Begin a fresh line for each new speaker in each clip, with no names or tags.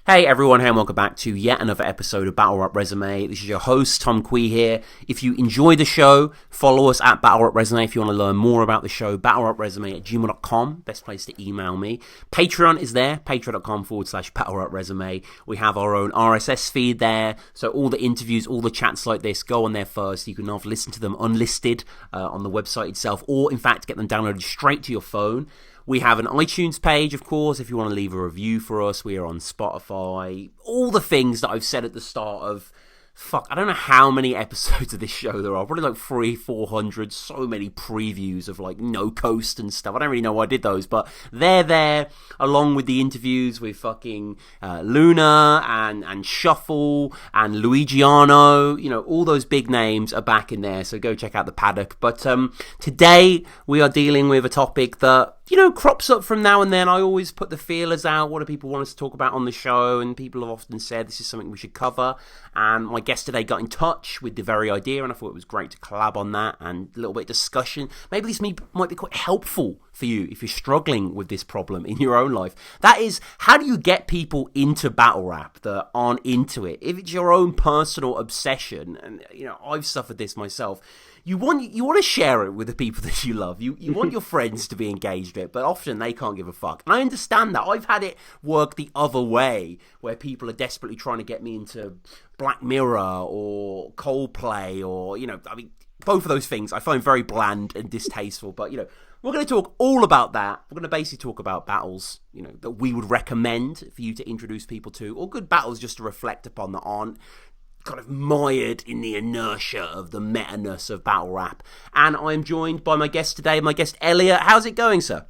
Hey everyone, hey and welcome back to yet another episode of Battle Rap Resume. This is your host, Tom Kwei here. If you enjoy the show, follow us at Battle Rap Resume. If you want to learn more about the show, battlerapresume@gmail.com, best place to email me. Patreon is there, patreon.com/battlerapresume. We have our own RSS feed there, so all the interviews, all the chats like this, go on there first. You can now listen to them unlisted on the website itself, or in fact get them downloaded straight to your phone. We have an iTunes page, of course, if you want to leave a review for us. We are on Spotify. All the things that I've said at the start of, I don't know how many episodes of this show there are. Probably like 300-400. So many previews of like No Coast and stuff. I don't really know why I did those, but they're there along with the interviews with fucking Luna and Shuffle and Luigiano. You know, all those big names are back in there, so go check out the paddock. But today we are dealing with a topic that, you know, crops up from now and then. I always put the feelers out. What do people want us to talk about on the show? And people have often said this is something we should cover. And my guest today got in touch with the very idea, and I thought it was great to collab on that and a little bit of discussion. Maybe this might be quite helpful for you if you're struggling with this problem in your own life. That is, how do you get people into battle rap that aren't into it? If it's your own personal obsession, and you know, I've suffered this myself. You want to share it with the people that you love. You want your friends to be engaged with it, but often they can't give a fuck. And I understand that. I've had it work the other way, where people are desperately trying to get me into Black Mirror or Coldplay or, you know, I mean, both of those things I find very bland and distasteful. But, you know, we're going to talk all about that. We're going to basically talk about battles, you know, that we would recommend for you to introduce people to, or good battles just to reflect upon that aren't kind of mired in the inertia of the meta-ness of battle rap. And I'm joined by my guest today, my guest Elliot. How's it going, sir?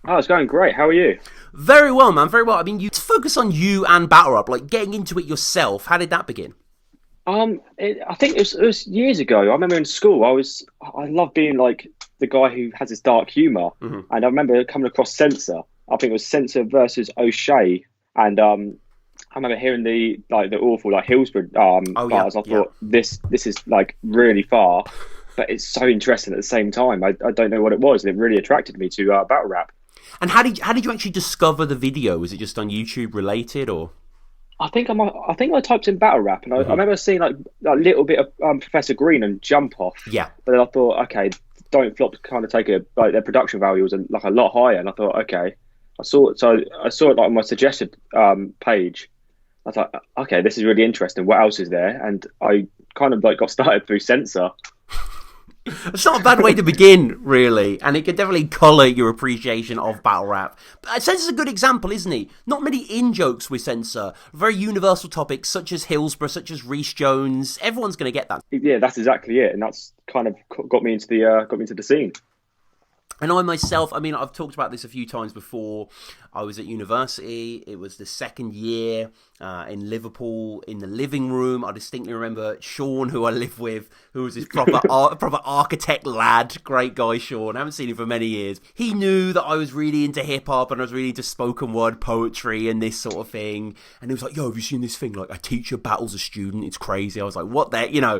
Oh, it's going great. How are you?
Very well, man. Very well. I mean, you focus on you and battle rap, like getting into it yourself. How did that begin?
I think it was years ago. I remember in school, I loved being like the guy who has this dark humor. Mm-hmm. And I remember coming across Censor. I think it was Censor versus Oshea, and I remember hearing the awful Hillsborough bars. I thought this is like really far, but it's so interesting at the same time. I don't know what it was, and it really attracted me to battle rap.
And how did you actually discover the video? Was it just on YouTube related, or?
I think I typed in battle rap, and I remember seeing like a little bit of Professor Green and Jump Off.
Yeah.
But then I thought, okay, Don't Flop kind of take their production value was a lot higher, and I thought, okay, I saw it like on my suggested page. I thought, okay, this is really interesting. What else is there? And I kind of like got started through Censor.
It's not a bad way to begin, really, and it could definitely colour your appreciation of battle rap. But Censor's a good example, isn't he? Not many in-jokes with Censor. Very universal topics such as Hillsborough, such as Rhys Jones. Everyone's going to get that.
Yeah, that's exactly it, and that's kind of got me into the scene.
And I myself, I mean, I've talked about this a few times before. I was at university. It was the second year in Liverpool, in the living room. I distinctly remember Sean, who I live with, who was this proper architect lad. Great guy, Sean. I haven't seen him for many years. He knew that I was really into hip-hop and I was really into spoken word poetry and this sort of thing. And he was like, yo, have you seen this thing? Like, a teacher battles a student. It's crazy. I was like, what the, you know...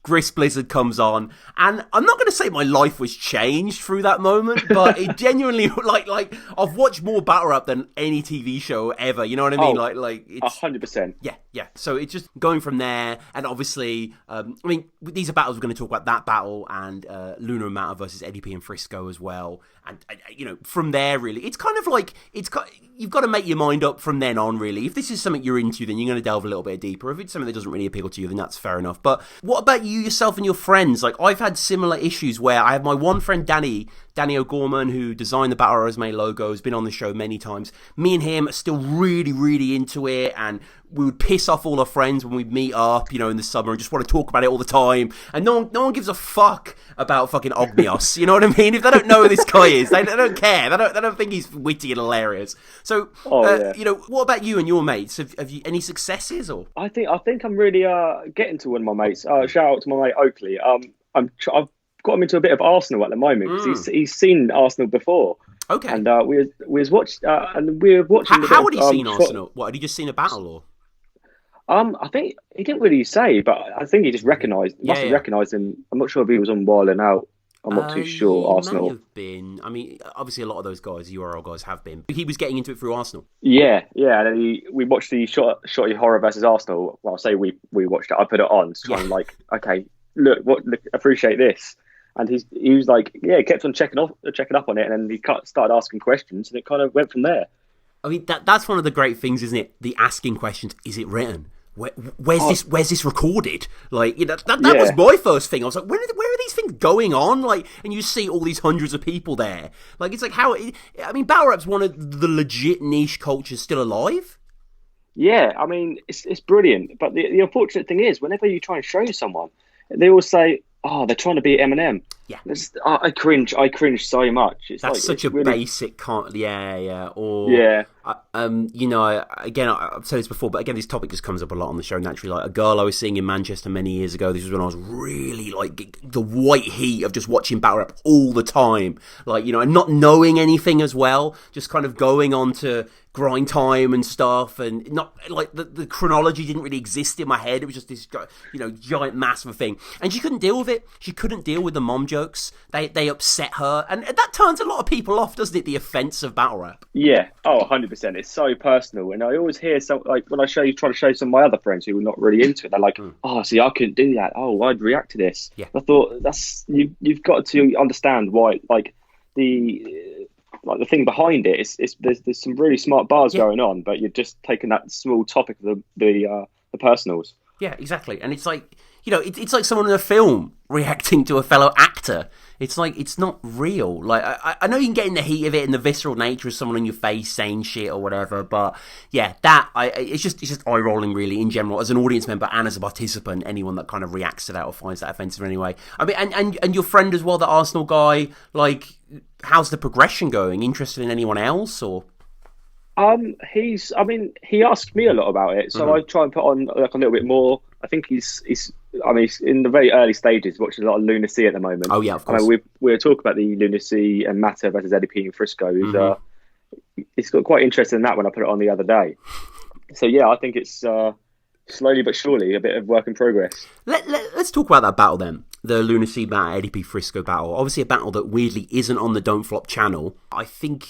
Grist Blizzard comes on, and I'm not going to say my life was changed through that moment, but it genuinely, like I've watched more battle rap than any TV show ever. You know what I mean? Like it's
100%.
Yeah. So it's just going from there, and obviously, I mean, these are battles we're going to talk about. That battle and Luna and Mata versus Eddie P and Frisco as well, and you know, from there, really, it's kind of like you've got to make your mind up from then on. Really, if this is something you're into, then you're going to delve a little bit deeper. If it's something that doesn't really appeal to you, then that's fair enough. But what about you yourself and your friends? Like, I've had similar issues where I have my one friend Danny O'Gorman, who designed the Battle Resume logo, has been on the show many times. Me and him are still really, really into it, and we would piss off all our friends when we'd meet up, you know, in the summer and just want to talk about it all the time. And no one gives a fuck about fucking Ogmios. You know what I mean? If they don't know who this guy is, they don't care. They don't think he's witty and hilarious. So, you know, what about you and your mates? Have you any successes or?
I think I'm really getting to one of my mates. Shout out to my mate Oakley. I've got him into a bit of Arsenal at the moment because he's seen Arsenal before.
Okay.
And we were watching.
How had he seen Arsenal? What, had he just seen a battle or?
I think he didn't really say, but I think he just recognised. Must have recognised him. I'm not sure if he was on Wild and Out I'm not too sure.
He may
Arsenal.
have been. I mean, obviously a lot of those guys, URL guys, have been. He was getting into it through Arsenal.
Yeah, yeah. And then we watched the Shotty Horror versus Arsenal. Well, I'll say we watched it. I put it on to try and like, okay, look, appreciate this. And he was like, yeah, kept on checking up on it, and then he started asking questions, and it kind of went from there.
I mean, that's one of the great things, isn't it? The asking questions. Is it written? Where's this recorded? Like, you know, that was my first thing. I was like, where are these things going on? Like, and you see all these hundreds of people there. Like, it's like I mean, battle rap's one of the legit niche cultures still alive.
Yeah, I mean, it's brilliant. But the unfortunate thing is, whenever you try and show someone, they all say, "Oh, they're trying to be Eminem."
Yeah,
I cringe so much.
That's such a really basic Or
yeah.
You know, again, I've said this before, but again, this topic just comes up a lot on the show naturally. Like a girl I was seeing in Manchester many years ago. This was when I was really like the white heat of just watching battle rap all the time. Like, you know, and not knowing anything as well, just kind of going on to grind time and stuff, and not like the chronology didn't really exist in my head. It was just this, you know, giant mass of a thing, and she couldn't deal with it. She couldn't deal with the mom jokes. They upset her, and that turns a lot of people off, doesn't it? The offense of battle rap.
Yeah, 100%. It's so personal, and I always hear some, like when I try to show some of my other friends who were not really into it. They're like, "Oh, see, I couldn't do that. Oh, I'd react to this."
Yeah.
I thought you've got to understand why, like the thing behind it is there's some really smart bars going on, but you're just taking that small topic of the personals.
Yeah, exactly. And it's like, you know, it's like someone in a film reacting to a fellow actor. It's like, it's not real. Like, I know you can get in the heat of it and the visceral nature of someone in your face saying shit or whatever, but yeah, it's just eye rolling really in general as an audience member and as a participant. Anyone that kind of reacts to that or finds that offensive in any way. I mean, and your friend as well, the Arsenal guy. Like, how's the progression going? Interested in anyone else or?
He asked me a lot about it, so I try and put on like a little bit more. I think he's in the very early stages, watching a lot of Lunacy at the moment.
Oh yeah, of course.
I mean, we were talking about the Lunacy and Mata versus Eddie P in Frisco. He's got quite interested in that when I put it on the other day. So yeah, I think it's slowly but surely a bit of work in progress.
Let's talk about that battle then. The Lunacy battle, Eddie P Frisco battle. Obviously a battle that weirdly isn't on the Don't Flop channel. I think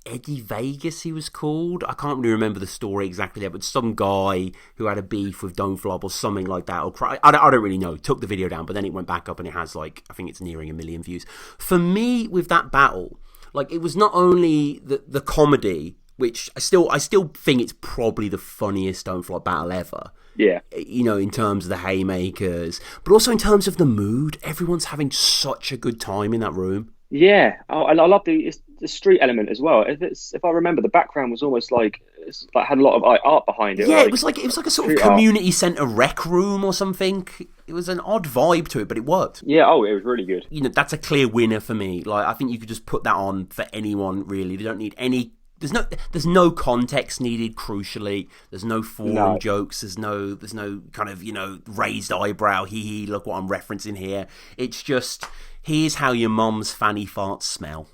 Eddie Vegas, he was called. I can't really remember the story exactly there, but some guy who had a beef with Don't Flop or something like that. I don't really know. Took the video down, but then it went back up and it has like, I think it's nearing 1 million views. For me, with that battle, like it was not only the comedy, which I still think it's probably the funniest Don't Flop battle ever.
Yeah.
You know, in terms of the haymakers, but also in terms of the mood. Everyone's having such a good time in that room.
Yeah. Oh, and I love the street element as well. If I remember, the background was almost like had a lot of art behind it.
Yeah, it was like a sort of community centre rec room or something. It was an odd vibe to it, but it worked.
Yeah, it was really good.
You know, that's a clear winner for me. Like, I think you could just put that on for anyone, really. They don't need any. There's no context needed. Crucially, there's no forum jokes. There's no kind of, you know, raised eyebrow. Hee, look what I'm referencing here. It's just, here's how your mum's fanny farts smell.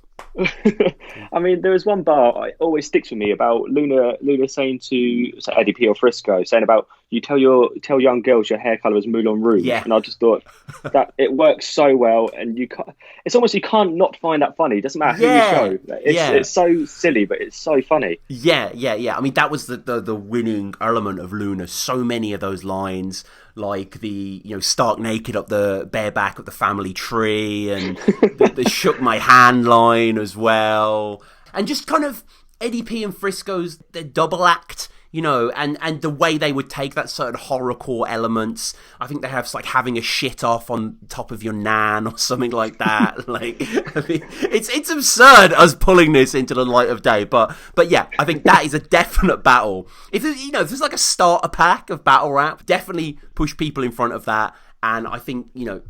I mean, there was one bar it always sticks with me about Luna saying to Eddie P or Frisco, saying about you tell young girls your hair colour is Moulin Rouge.
Yeah.
And I just thought that it works so well, and you can't not find that funny. It doesn't matter who you show. It's so silly, but it's so funny.
Yeah. I mean, that was the winning element of Luna. So many of those lines, like the, you know, stark naked up the bareback of the family tree, and the shook my hand line as well, and just kind of Eddie P and Frisco's their double act, you know, and the way they would take that certain horrorcore elements. I think they have like having a shit off on top of your nan or something like that. Like, I mean, it's absurd us pulling this into the light of day, but yeah, I think that is a definite battle. If there's like a starter pack of battle rap, definitely push people in front of that. And I think, you know,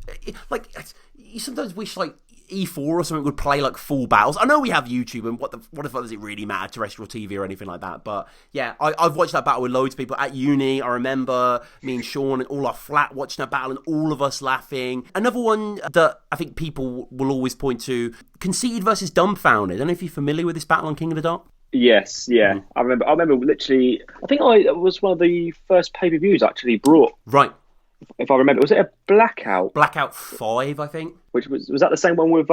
like, you sometimes wish like E4 or something would play like full battles. I know we have YouTube, and what the fuck does it really matter, terrestrial TV or anything like that? But yeah, I've watched that battle with loads of people at uni. I remember me and Sean and all our flat watching that battle and all of us laughing. Another one that I think people will always point to, Conceited versus Dumfoundead. I don't know if you're familiar with this battle on King of the Dot.
Yes, yeah. Mm. I remember literally, I think it was one of the first pay-per-views actually brought.
Right.
if I remember, was it a Blackout?
Blackout 5, I think.
Which was that the same one with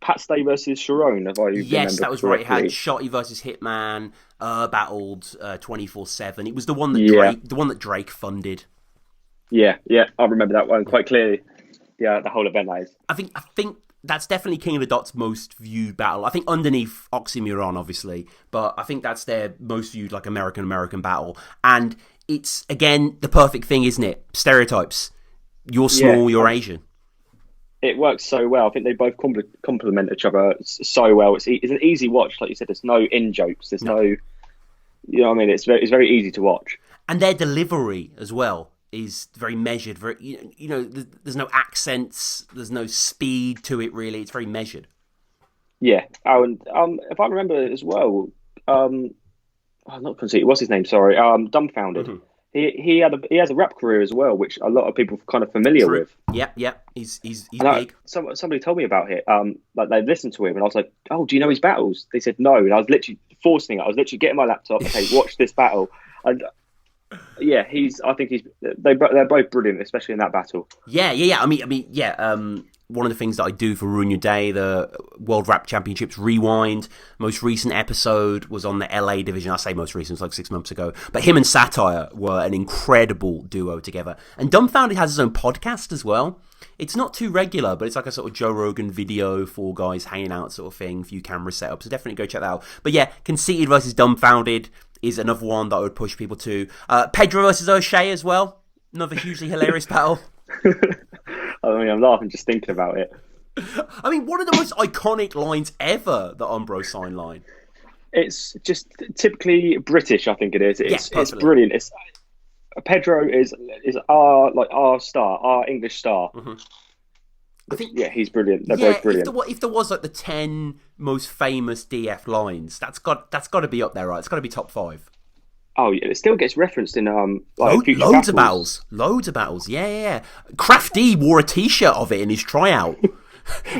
Pat Stay versus Sharon? If I
Yes, that was right. It
correctly.
had Shotty versus Hitman, battled 24/7. It was the one that Drake funded.
Yeah, I remember that one quite clearly. Yeah, the whole event, that is.
I think that's definitely King of the Dot's most viewed battle. I think underneath Oxymoron, obviously, but I think that's their most viewed, like, American battle. And it's, again, the perfect thing, isn't it? Stereotypes. You're small, you're Asian.
It works so well. I think they both complement each other so well. It's an easy watch, like you said. There's no in jokes. There's no, you know what I mean. It's very easy to watch.
And their delivery as well is very measured. Very, there's no accents. There's no speed to it. Really, it's very measured.
Yeah. Oh, and if I remember as well, not Conceited. What's his name? Sorry. Dumfoundead. Mm-hmm. He has a rap career as well, which a lot of people are kind of familiar with.
Yep. He's big.
Somebody told me about it. Like they listened to him, and I was like, "Oh, do you know his battles?" They said no, and I was literally forcing it. I was literally getting my laptop. Okay, watch this battle. And yeah, they're both brilliant, especially in that battle.
Yeah. I mean, one of the things that I do for Ruin Your Day, the World Rap Championships Rewind, most recent episode was on the LA division. I say most recent, it's like 6 months ago. But him and Satire were an incredible duo together. And Dumfoundead has his own podcast as well. It's not too regular, but it's like a sort of Joe Rogan video for guys hanging out sort of thing, few camera setups. So definitely go check that out. But yeah, Conceited versus Dumfoundead is another one that I would push people to. Pedro versus Oshea as well. Another hugely hilarious battle.
I mean, I'm laughing just thinking about it.
I mean, one of the most iconic lines ever, the Umbro sign line.
It's just typically British, I think it is. It's brilliant. Pedro is our star, our English star. Mm-hmm. I think he's brilliant. They're both brilliant.
If there was like the 10 most famous DF lines, that's got to be up there, right? It's got to be top 5.
Oh yeah, it still gets referenced in future
loads
battles.
Loads of battles. Yeah. Crafty wore a T-shirt of it in his tryout,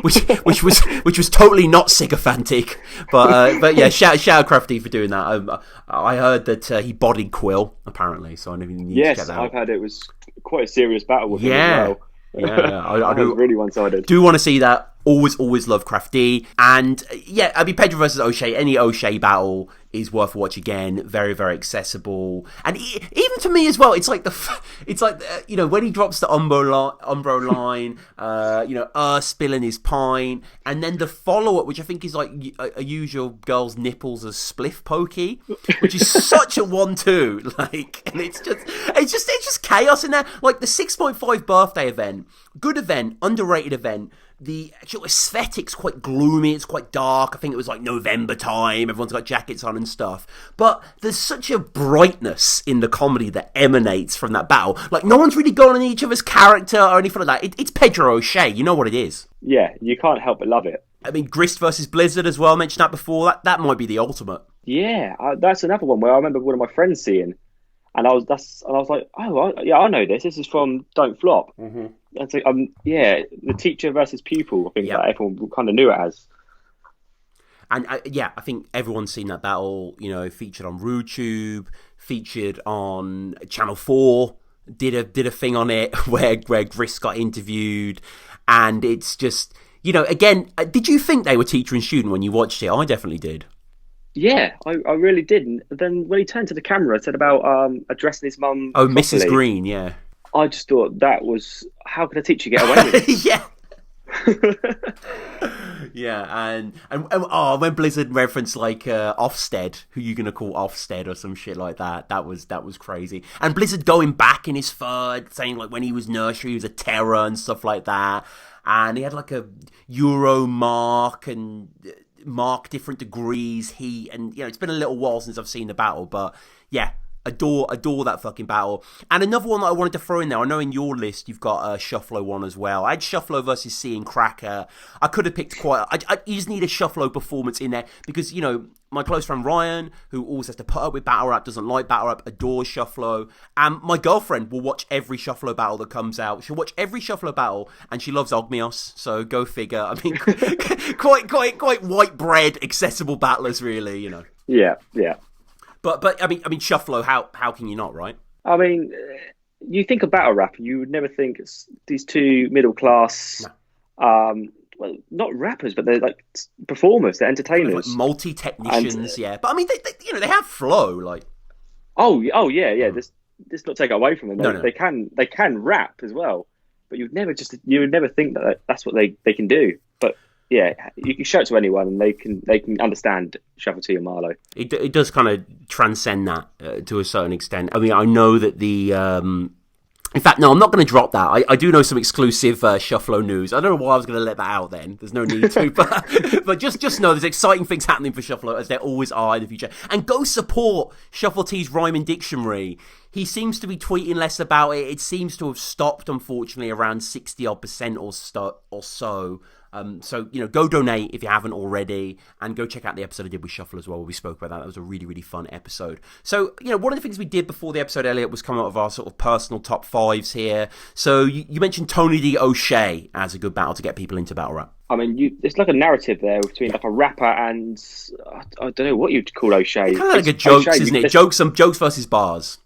which was totally not sycophantic. But yeah, shout out Crafty for doing that. I heard that he bodied Quill apparently, so I never need to check that out.
I've heard it was quite a serious battle with him as well.
Yeah. I
do really one-sided.
Do want to see that. Always love Crafty. And yeah, I mean, Pedro versus Oshea, any Oshea battle is worth a watch again. Very, very accessible. And even to me as well, it's like when he drops the Umbro line, spilling his pint, and then the follow-up, which I think is like a usual girl's nipples as spliff pokey, which is such a 1-2. Like, and it's just chaos in there. Like the 6.5 birthday event, good event, underrated event. The actual aesthetic's quite gloomy, it's quite dark. I think it was like November time, everyone's got jackets on and stuff. But there's such a brightness in the comedy that emanates from that battle. Like, no one's really going on each other's character or anything like that. It's Pedro Oshea, you know what it is.
Yeah, you can't help but love it.
I mean, Grist versus Blizzard as well, I mentioned that before. That might be the ultimate.
Yeah, that's another one where I remember one of my friends seeing. And I was like, I know this. This is from Don't Flop. Mm-hmm. And so, the teacher versus pupil. I think that everyone kind of knew it as.
And I think everyone's seen that battle. Featured on RuTube, featured on Channel 4. Did a thing on it where Grist got interviewed, and it's just again. Did you think they were teacher and student when you watched it? I definitely did.
Yeah, I really did. And then when he turned to the camera, said about addressing his mum.
Oh,
properly,
Mrs. Green, yeah.
I just thought that was, how could a teacher get away with it?
Yeah. Yeah, and when Blizzard referenced like Ofsted, who you gonna call Ofsted or some shit like that, that was crazy. And Blizzard going back in his third, saying like when he was nursery, he was a terror and stuff like that. And he had like a Euro mark and mark different degrees. It's been a little while since I've seen the battle, but yeah, adore that fucking battle. And another one that I wanted to throw in there, I know in your list you've got a Shufflo one as well. I had Shufflo versus C and Cracker. I could have picked you just need a Shufflo performance in there because my close friend Ryan, who always has to put up with battle rap, doesn't like battle rap, adores Shufflo. And my girlfriend will watch every Shufflo battle that comes out. She'll watch every Shufflo battle, and she loves Ogmios. So go figure. I mean, quite white bread, accessible battlers, really.
Yeah.
But I mean, Shufflo. How can you not, right?
I mean, you think of battle rap, you would never think it's these two middle class, well, not rappers, but they're like performers, they're
Kind of like
entertainers,
multi-technicians,
and
yeah. But I mean, they have flow, like.
oh yeah, yeah. This not take it away from them.
No.
They can rap as well, but you would never think that that's what they can do. But yeah, you can show it to anyone, and they can understand Shuffle T and Marlowe.
It does kind of transcend that to a certain extent. I mean, I know that in fact, no, I'm not going to drop that. I do know some exclusive Shufflo news. I don't know why I was going to let that out then. There's no need to. But just know there's exciting things happening for Shufflo, as there always are in the future. And go support Shuffle T's Rhyming Dictionary. He seems to be tweeting less about it. It seems to have stopped, unfortunately, around 60% or so. So, go donate if you haven't already, and go check out the episode I did with Shuffle as well, where we spoke about that. That was a really, really fun episode. So, one of the things we did before the episode, Elliot, was come out of our sort of personal top fives here. So, you mentioned Tony D. O'Shea as a good battle to get people into battle rap.
I mean, it's like a narrative there between like a rapper and I don't know what you'd call Oshea.
It's kind of like a jokes, isn't it? Jokes versus bars.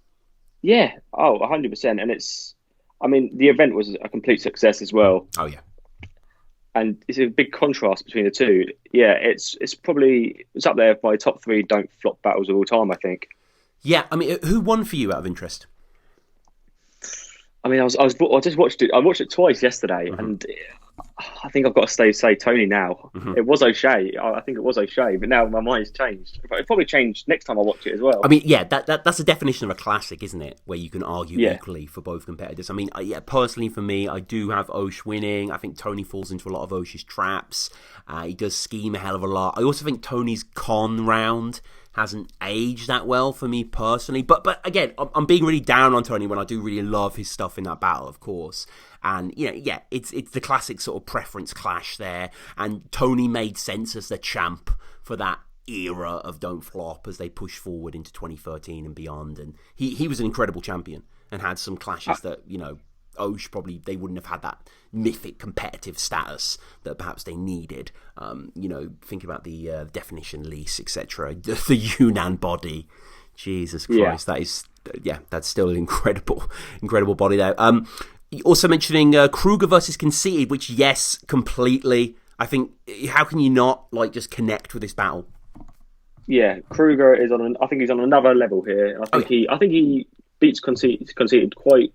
Yeah. Oh, 100%. And the event was a complete success as well.
Oh, yeah.
And it's a big contrast between the two. Yeah, it's up there by top 3 don't flop battles of all time, I think.
Yeah, I mean, who won for you out of interest?
I mean, I just watched it. I watched it twice yesterday, and I think I've got to say Tony now. It was Oshea. I think it was Oshea, but now my mind's changed. It'll probably change next time I watch it as well.
I mean, yeah, that's the definition of a classic, isn't it? Where you can argue equally for both competitors. I mean, personally for me, I do have Osh winning. I think Tony falls into a lot of Osh's traps. He does scheme a hell of a lot. I also think Tony's con round hasn't aged that well for me personally. But again, I'm being really down on Tony when I do really love his stuff in that battle, of course. And, it's the classic sort of preference clash there. And Tony made sense as the champ for that era of Don't Flop as they push forward into 2013 and beyond. And he was an incredible champion and had some clashes that, Osh probably, they wouldn't have had that mythic competitive status that perhaps they needed. Think about the definition lease, etc. The Yunnan body. Jesus Christ, that's still an incredible body there. Also mentioning Kruger versus Conceited, which, yes, completely. I think, how can you not just connect with this battle?
Yeah, Kruger is I think he's on another level here. I think he beats Conceited quite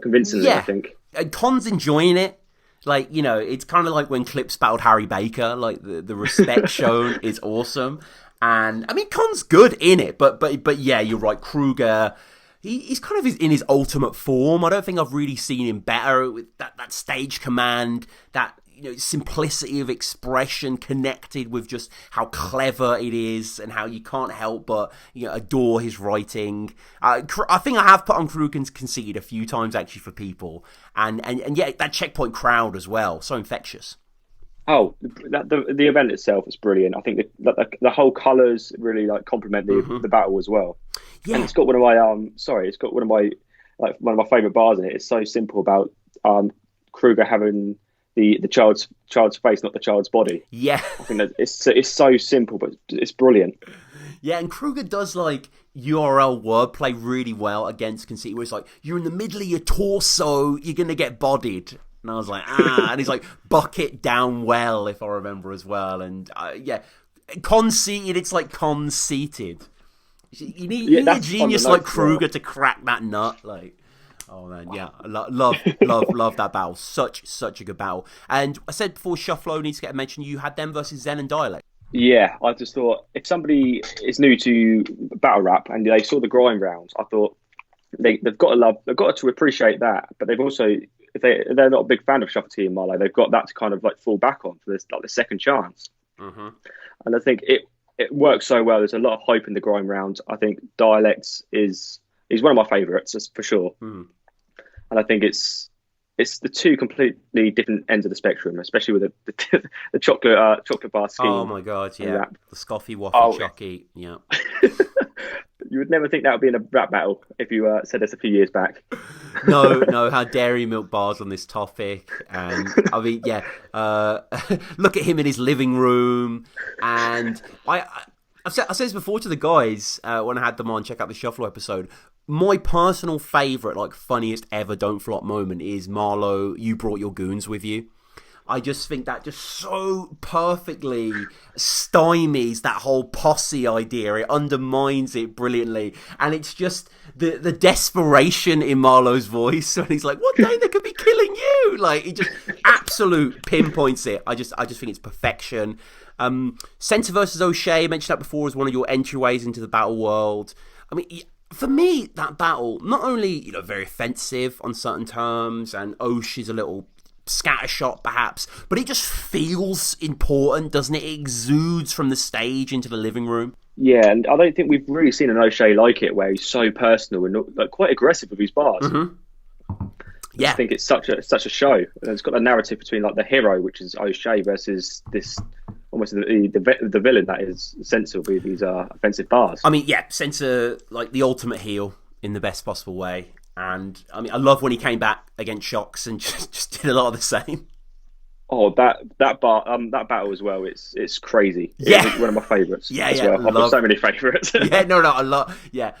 convincingly.
Yeah.
I think.
Con's enjoying it. It's kind of like when Clips battled Harry Baker. The respect shown is awesome, and I mean Con's good in it. But yeah, you're right. Kruger, he's kind of in his ultimate form. I don't think I've really seen him better with that stage command, that simplicity of expression connected with just how clever it is and how you can't help but adore his writing. I think I have put on Kruger's Conceited a few times actually for people, and yeah, that checkpoint crowd as well, so infectious.
Oh, the event itself is brilliant. I think the whole colours really complement the battle as well. Yeah. And it's got one of my favourite bars in it. It's so simple about Kruger having the child's face, not the child's body.
Yeah,
I think that it's so simple, but it's brilliant.
Yeah, and Kruger does URL wordplay really well against Conceit, where it's you're in the middle of your torso, you're gonna get bodied, and I was and he's bucket down well, if I remember as well, and Conceited, it's Conceited. You need a genius like Kruger to crack that nut, Oh man, yeah, love that battle. Such a good battle. And I said before, Shufflo needs to get a mention. You had them versus Zen and Dialect.
Yeah, I just thought if somebody is new to battle rap and they saw the grind rounds, I thought they've got to appreciate that. But they've also, if they're not a big fan of Shuffle T and Marlowe, they've got that to kind of fall back on for this the second chance. Mm-hmm. And I think it works so well. There's a lot of hype in the grind rounds. I think Dialects is one of my favourites for sure. Mm-hmm. And I think it's the two completely different ends of the spectrum, especially with the chocolate bar scheme.
Oh my god, yeah, the Scoffy Waffy Chocky, yeah.
You would never think that would be in a rap battle if you said this a few years back.
No, how dairy milk bars on this topic, and I mean, yeah, look at him in his living room, and I said this before to the guys when I had them on. Check out the Shuffle episode. my personal favourite, like funniest ever Don't Flop moment is Marlo, you brought your goons with you. I just think that just so perfectly stymies that whole posse idea. It undermines it brilliantly. And it's just the desperation in Marlo's voice when he's like, one day they could be killing you. Like, it just absolute pinpoints it. I just think it's perfection. Centre versus Oshea, I mentioned that before, as one of your entryways into the battle world. I mean, for me, that battle, not only, very offensive on certain terms, and Osh is a little scattershot perhaps, but it just feels important, doesn't it? It exudes from the stage into the living room.
Yeah, and I don't think we've really seen an Oshea like it, where he's so personal and like, quite aggressive with his bars. Yeah, I think it's such a show. And it's got the narrative between like the hero, which is Oshea, versus this almost the villain that is Sensor with these offensive bars.
I mean, yeah, Sensor, like the ultimate heel in the best possible way. And I mean, I love when he came back against Shocks and just did a lot of the same.
Oh, that battle as well. It's crazy.
Yeah,
it's one of my favourites.
Yeah,
as
yeah.
Well. I've got so many favourites.
I love. Yeah,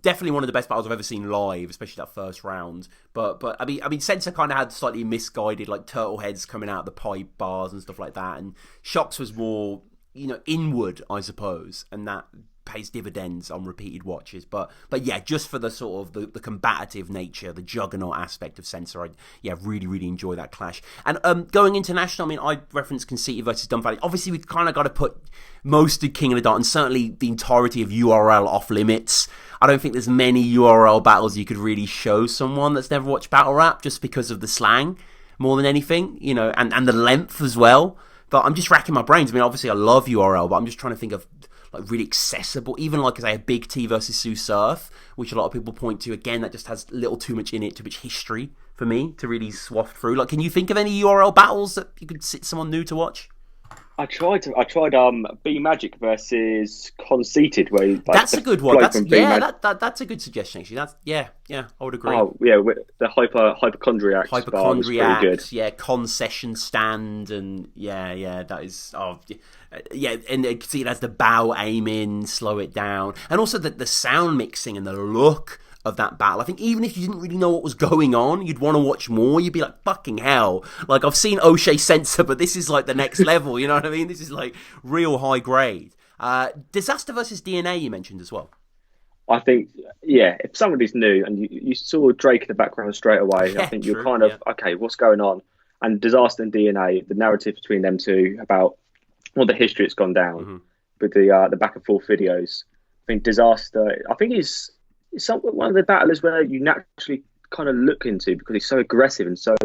definitely one of the best battles I've ever seen live, especially that first round. But I mean, Sensor kind of had slightly misguided like turtle heads coming out of the pipe bars and stuff like that, and Shocks was more inward, I suppose, and that pays dividends on repeated watches, but yeah, just for the sort of the combative nature, the juggernaut aspect of Sensor, I really enjoy that clash. And going international, I mean, I referenced Conceited versus Dumfoundead. Obviously, we've kind of got to put most of King of the Dart and certainly the entirety of URL off limits. I don't think there's many URL battles you could really show someone that's never watched battle rap, just because of the slang more than anything, and the length as well. But I'm just racking my brains. I mean, obviously I love URL, but I'm just trying to think of like really accessible, even like, say, a Big T versus Sue Surf, which a lot of people point to. Again, that just has a little too much in it, too much history for me to really swath through. Like, can you think of any URL battles that you could sit someone new to watch?
I tried B Magic versus Conceited, where
that's a good one. That's a good suggestion actually. I would agree.
Oh yeah, the hypochondriacs.
Hypochondriacs, yeah, concession stand, and that is and Conceited has the bow aim in, slow it down, and also the sound mixing and the look of that battle. I think even if you didn't really know what was going on, you'd want to watch more. You'd be like, fucking hell. Like, I've seen Oshea Sensor, but this is like the next level, you know what I mean? This is like real high grade. Disaster versus DNA you mentioned as well.
I think, if somebody's new and you saw Drake in the background straight away, I think you're kind of, okay, what's going on? And Disaster and DNA, the narrative between them two about the history it's gone down with the back and forth videos. I think Disaster, he's one of the battlers where you naturally kind of look into, because he's so aggressive and so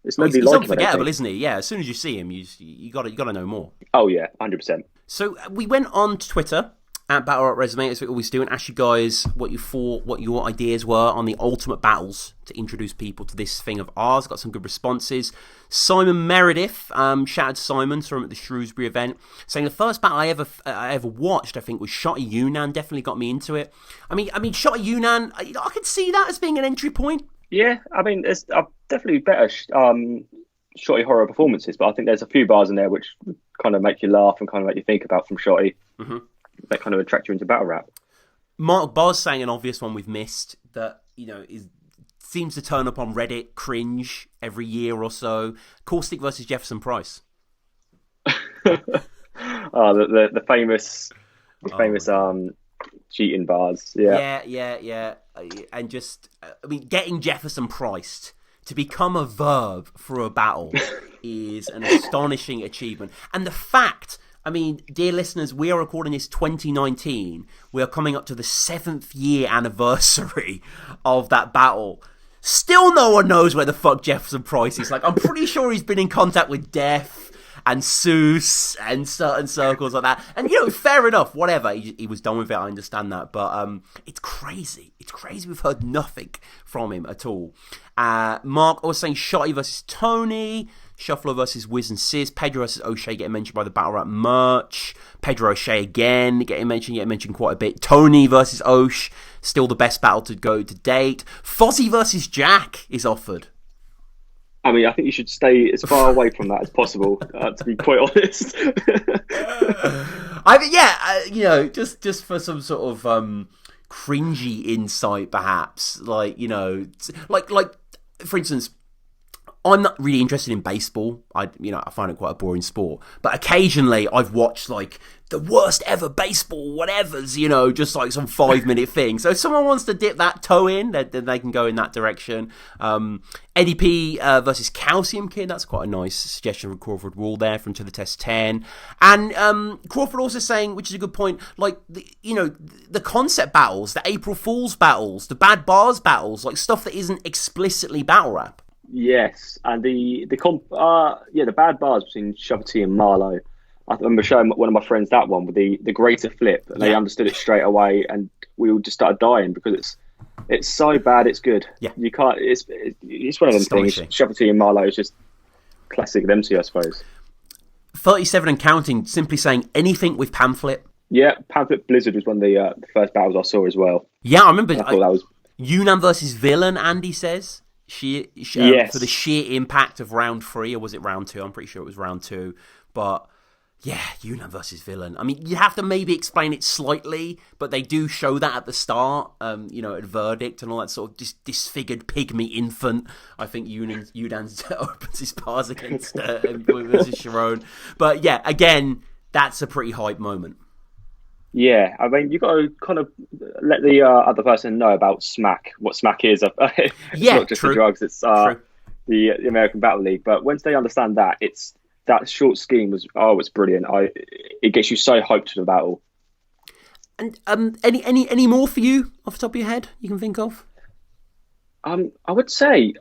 he's
unforgettable, isn't he? Yeah, as soon as you see him, you got to know more.
Oh yeah, 100%.
So we went on Twitter at battlerapresume, as we always do, and asked you guys what you thought, what your ideas were on the ultimate battles to introduce people to this thing of ours. Got some good responses. Simon Meredith, shout out to Simon, saw him at the Shrewsbury event, saying the first battle I ever watched, I think, was Shotty Yunnan. Definitely got me into it. I mean, Shotty Yunnan, I could see that as being an entry point.
Yeah, I mean, there's definitely better Shotty horror performances, but I think there's a few bars in there which kind of make you laugh and kind of make you think about from Shotty. That kind of attract you into battle rap.
Mark Bar's saying an obvious one we've missed that seems to turn up on Reddit cringe every year or so. Caustic versus Jefferson Price.
The famous cheating bars.
Yeah. And just, I mean, getting Jefferson Price to become a verb for a battle is an astonishing achievement. And the fact, I mean, dear listeners, we are recording this 2019. We are coming up to the 7th year anniversary of that battle. Still no one knows where the fuck Jefferson Price is. Like, I'm pretty sure he's been in contact with Def and Seuss and certain circles like that. And, fair enough, whatever. He was done with it, I understand that. But it's crazy. It's crazy we've heard nothing from him at all. Mark was saying Shotty versus Tony. Shuffler versus Wiz and Sis. Pedro versus Oshea getting mentioned by the Battle Rap merch. Pedro Oshea again getting mentioned quite a bit. Tony versus Osh, still the best battle to go to date. Fozzy versus Jack is offered.
I mean, I think you should stay as far away from that as possible, to be quite honest.
I mean, just for some sort of cringy insight, perhaps. Like, you know, like for instance, I'm not really interested in baseball. I find it quite a boring sport. But occasionally I've watched like the worst ever baseball whatevers, you know, just like some 5-minute thing. So if someone wants to dip that toe in, then they can go in that direction. Eddie P versus Calcium Kid, that's quite a nice suggestion from Crawford Wall there from To The Test 10. And Crawford also saying, which is a good point, like, the concept battles, the April Fool's battles, the Bad Bars battles, like stuff that isn't explicitly battle rap.
Yes, and the bad bars between Shovel T and Marlowe. I remember showing one of my friends that one with the greater flip, and they understood it straight away, and we all just started dying because it's so bad it's good.
Yeah,
you can't. It's one of them things. Shovel T and Marlowe is just classic of them two, I suppose.
37 and counting, simply saying anything with pamphlet.
Yeah, Pamphlet Blizzard was one of the first battles I saw as well.
Yeah, I remember.
I thought that was
Yunnan versus Villain. Andy says.
Yes.
For the sheer impact of round 3, or was it round 2? I'm pretty sure it was round 2. But yeah, Yunnan versus Villain. I mean, you have to maybe explain it slightly, but they do show that at the start, at Verdict and all that sort of disfigured pygmy infant. I think Yunnan opens his bars against versus Sharon. But yeah, again, that's a pretty hype moment.
Yeah, I mean, you've got to kind of let the other person know about SMAC, what SMAC is. It's not just the drugs, it's the American Battle League. But once they understand that, that short scheme it's brilliant. It gets you so hyped to the battle.
And any more for you off the top of your head you can think of?
I would say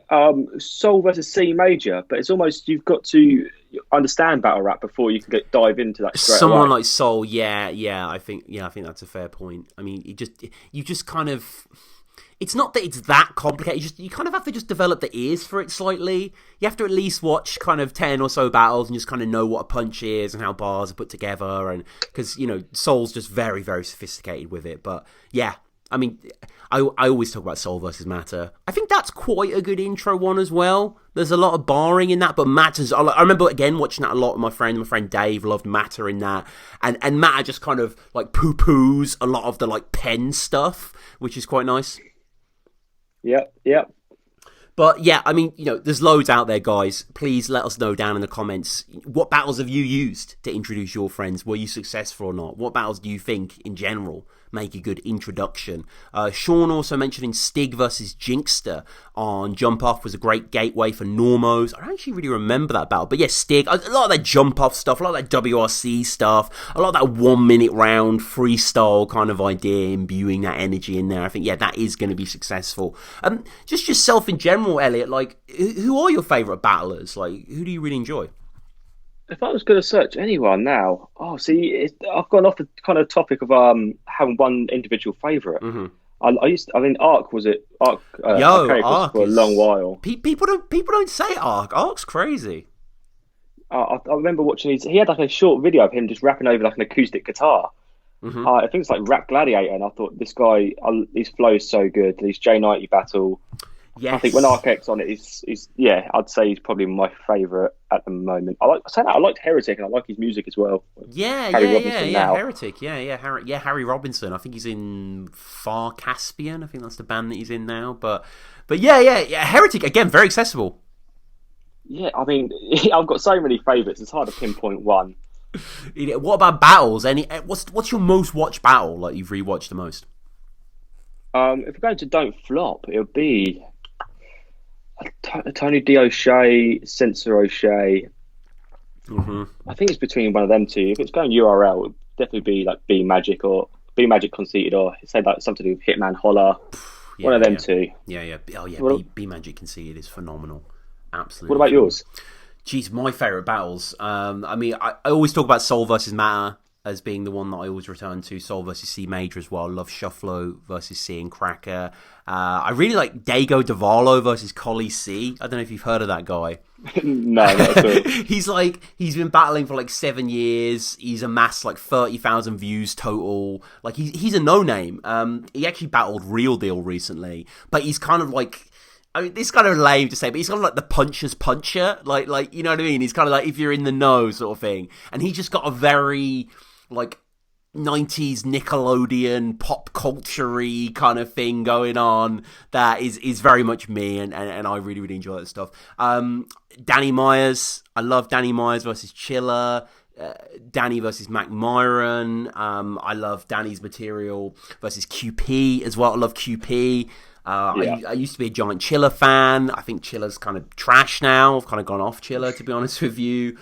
Sol versus C major, but it's almost you've got to understand battle rap before you can dive into that straight
Someone
away.
like Sol, yeah, I think that's a fair point. I mean, you just kind of, it's not that it's that complicated. You kind of have to just develop the ears for it slightly. You have to at least watch kind of 10 or so battles and just kind of know what a punch is and how bars are put together, and because Sol's just very, very sophisticated with it. But yeah. I mean, I always talk about Soul versus Matter. I think that's quite a good intro one as well. There's a lot of barring in that, but Matter's... I remember, again, watching that a lot with my friend. My friend Dave loved Matter in that. And Matter just kind of, like, poo-poos a lot of the, like, pen stuff, which is quite nice.
Yep.
But yeah, I mean, there's loads out there, guys. Please let us know down in the comments. What battles have you used to introduce your friends? Were you successful or not? What battles do you think, in general, make a good introduction? Sean also mentioning Stig versus Jinxter on Jump Off was a great gateway for normos. I don't actually really remember that battle. But yeah, Stig, a lot of that Jump Off stuff, a lot of that WRC stuff, a lot of that 1 minute round freestyle kind of idea, imbuing that energy in there. I think, yeah, that is going to be successful. Just yourself in general, Elliot, like, who are your favourite battlers? Like, who do you really enjoy?
If I was going to search anyone now, I've gone off the kind of topic of having one individual favourite. Mm-hmm. Ark was it? Ark for a long while.
People don't say Ark. Ark's crazy.
I remember watching he had like a short video of him just rapping over like an acoustic guitar. Mm-hmm. I think it's like Rap Gladiator, and I thought this guy, his flow is so good. His J90 battle. Yes. I think when Arkex on it, I'd say he's probably my favourite at the moment. I liked Heretic, and I like his music as well.
Heretic, Harry Robinson. I think he's in Far Caspian. I think that's the band that he's in now. But Heretic again, very accessible.
Yeah, I mean, I've got so many favourites. It's hard to pinpoint one.
What about battles? What's your most watched battle? Like you've rewatched the most?
If we're going to Don't Flop, it'll be Tony D. Oshea, Censor Oshea. Mm-hmm. I think it's between one of them two. If it's going URL, it would definitely be like B Magic or B Magic Conceited, or say like something to do with Hitman Holler. One of them two.
Yeah. Oh yeah, B Magic Conceited is phenomenal. Absolutely.
What about yours?
Geez, my favourite battles. I mean, I always talk about Soul versus Matter as being the one that I always return to. Soul versus C major as well. I love Shufflo versus C and Cracker. I really like Dago Davalo versus Collie C. I don't know if you've heard of that guy.
No, not at all.
He's been battling for like 7 years. He's amassed like 30,000 views total. Like he's a no-name. He actually battled Real Deal recently, but he's kind of like, I mean, this is kind of lame to say, but he's kind of like the puncher's puncher. Like you know what I mean? He's kind of like if you're in the know sort of thing. And he just got a very like 90s Nickelodeon pop culture-y kind of thing going on that is very much me, and I really, really enjoy that stuff. Danny Myers, I love Danny Myers versus Chiller. Danny versus Mac Myron. I love Danny's material versus QP as well. I love QP. I used to be a giant Chiller fan. I think Chiller's kind of trash now. I've kind of gone off Chiller, to be honest with you.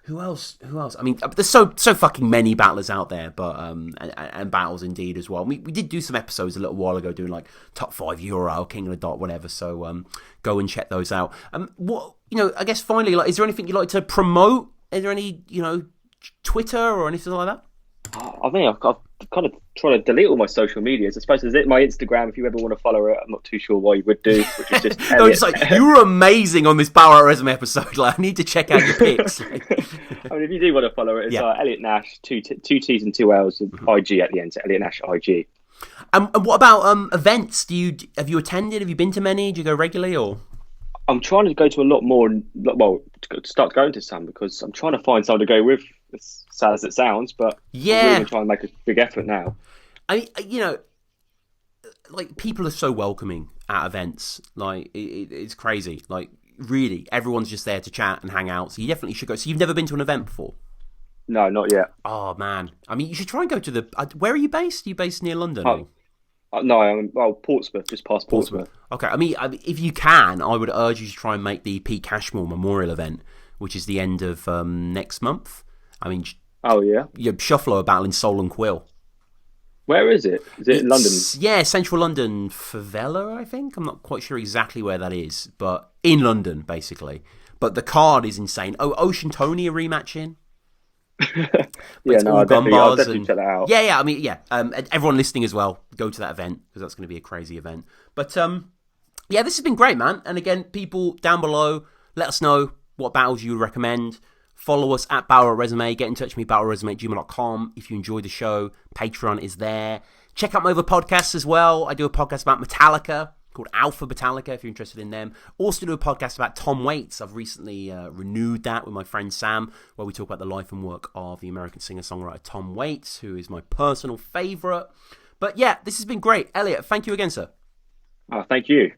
Who else? I mean, there's so fucking many battlers out there, but and battles indeed as well. We did do some episodes a little while ago doing like top 5 Euro, King of the Dot, whatever. So go and check those out. What I guess finally, like, is there anything you'd like to promote? Is there any Twitter or anything like that?
I think I've kind of tried to delete all my social medias. I suppose there's my Instagram. If you ever want to follow it, I'm not too sure why you would do, which is just
no, it's like, you were amazing on this Battle Rap Resume episode. Like, I need to check out your pics.
I mean, if you do want to follow it, it's Elliot Nash, two T's and two L's, and IG at the end. So Elliot Nash IG.
And what about events? Have you attended? Have you been to many? Do you go regularly or?
I'm trying to go to a lot more. Well, to start going to some, because I'm trying to find someone to go with. As sad as it sounds, but I'm really trying to make a big effort now.
Like, people are so welcoming at events. Like, it's crazy. Like, really, everyone's just there to chat and hang out. So you definitely should go. So you've never been to an event before?
No, not yet.
Oh man, I mean, you should try and go to the. Where are you based? Are you based near London?
No, I'm Portsmouth, just past Portsmouth.
Okay, I mean, if you can, I would urge you to try and make the Pete Cashmore Memorial event, which is the end of next month. I mean, Shuffler are battling Soul and Quill.
Where is it? Is it in London?
Yeah, central London, Favela, I think. I'm not quite sure exactly where that is, but in London, basically. But the card is insane. Oh, Ocean Tony are rematching.
I'll definitely check that out.
Yeah. I mean, everyone listening as well, go to that event, because that's going to be a crazy event. But this has been great, man. And again, people down below, let us know what battles you would recommend. Follow us at battlerapresume. Get in touch with me, battlerapresume@gmail.com. If you enjoy the show, Patreon is there. Check out my other podcasts as well. I do a podcast about Metallica called Alpha Metallica, if you're interested in them. Also do a podcast about Tom Waits. I've recently renewed that with my friend Sam, where we talk about the life and work of the American singer-songwriter Tom Waits, who is my personal favourite. But yeah, this has been great. Elliot, thank you again, sir.
Thank you.